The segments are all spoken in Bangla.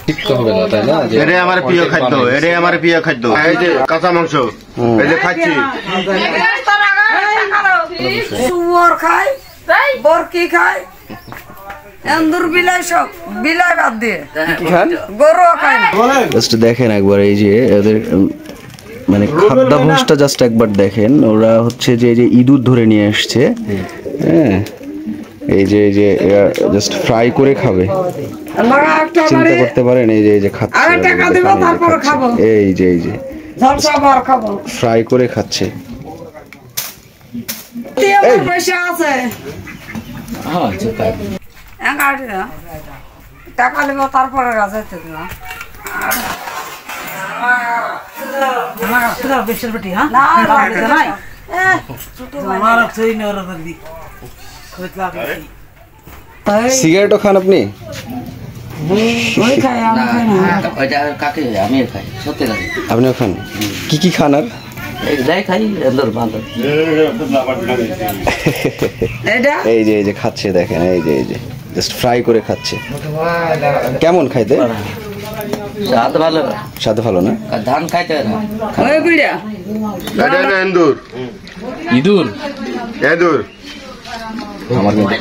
শিখতে হবে না, তাই না? এটাই আমার প্রিয় খাদ্য, এটাই আমার প্রিয় খাদ্য। এই যে কাঁচা মাংস, এই যে খাচ্ছি। শুয়োর খায়, বরকি খায়, এন্দুর বিলাই, সব বিলাই বাদ দিয়ে গরু খায় না। জাস্ট দেখেন একবার এই যে এদের মানে খাদ্যাভ্যাসটা জাস্ট একবার দেখেন। ওরা হচ্ছে যে ইঁদুর ধরে নিয়ে আসছে, হ্যাঁ, এই যে জাস্ট ফ্রাই করে খাবে। চিন্তা করতে পারেন, এই যে খাচ্ছে, এই যে ফ্রাই করে খাচ্ছে। টাকা নেব তারপরে সিগারেটও খান আপনি? আপনিও খান? কি খান? আর এই যে খাচ্ছে, দেখেন, এই যে জাস্ট ফ্রাই করে খাচ্ছে। কেমন খাইতে? স্বাদ ভালো না? ধান খাইতে ইঁদুর আমার কিন্তু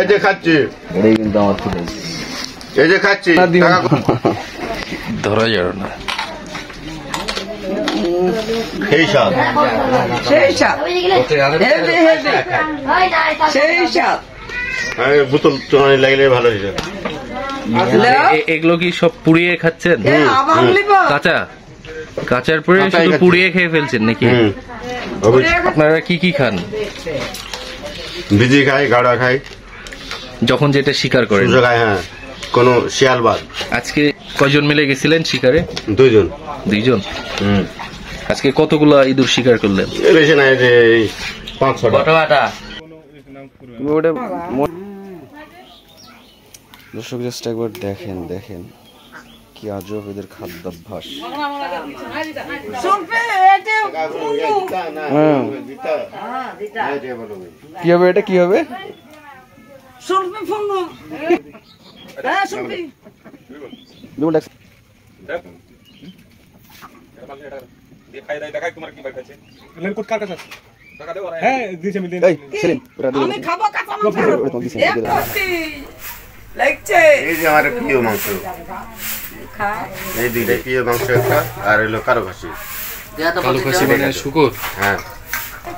এই যে খাচ্ছি, এটাই কিন্তু আমার খিদে। এই যে খাচ্ছি, ধরা যাবে না। সেই স্বাদ, বোতল চোরানি লাগলে ভালো হয়েছে। এগুলো কি সব পুড়িয়ে খাচ্ছেন? কাঁচার পরে শুধু পুড়িয়ে খেয়ে ফেলছেন নাকি? আপনারা কি খান? ভিজি খাই, গাড়া খাই, যখন যেটা শিকার করেন খাই। হ্যাঁ, কোনো শিয়াল বাদ। আজকে কয়জন মিলে গেছিলেন শিকারে? 2জন। আজকে কতগুলা ইঁদুর শিকার করলেন? বেশি নাই, যে 5-6টা। দর্শক জাস্ট একবার দেখেন কি আজব এদের খাদ্যাভ্যাস। কি হবে এটা? কি হবে? এই যে আমার প্রিয় মাংস, এই দুইটা প্রিয় মাংস, একটা আর হলো কালো খাসি। মানে শুকর? হ্যাঁ।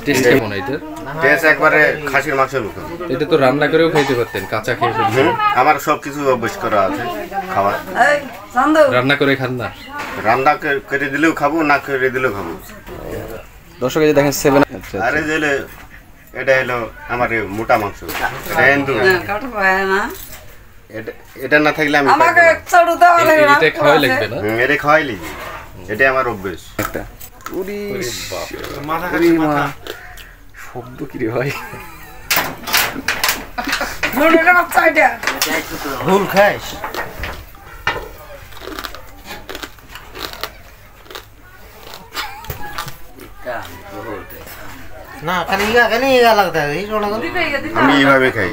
টেস্ট কেমন এটা? টেস্ট একবারে খাসির মাংসের মতো। এটা তো রান্না করেও খাইতে পারতেন, কাঁচা খেয়ে ফেলছেন। আমার সবকিছু অভ্যাস করা আছে খাবার। রান্না করে খান না? রান্না করে দিলেও খাবো, না করে দিলেও খাবো। দর্শক এই যে দেখেন 7। আরে যে এটা হলো আমার মোটা মাংস, এটা এন্দুর। এটা না থাকলে আমি এটা খাওয়াই লাগবে না? এটা খাওয়াই লাগবে, এটা আমার অভ্যেস। শব্দ কি রে ভাই? ভুল খাইস না, কানি লাগতা আমি এইভাবে খাই।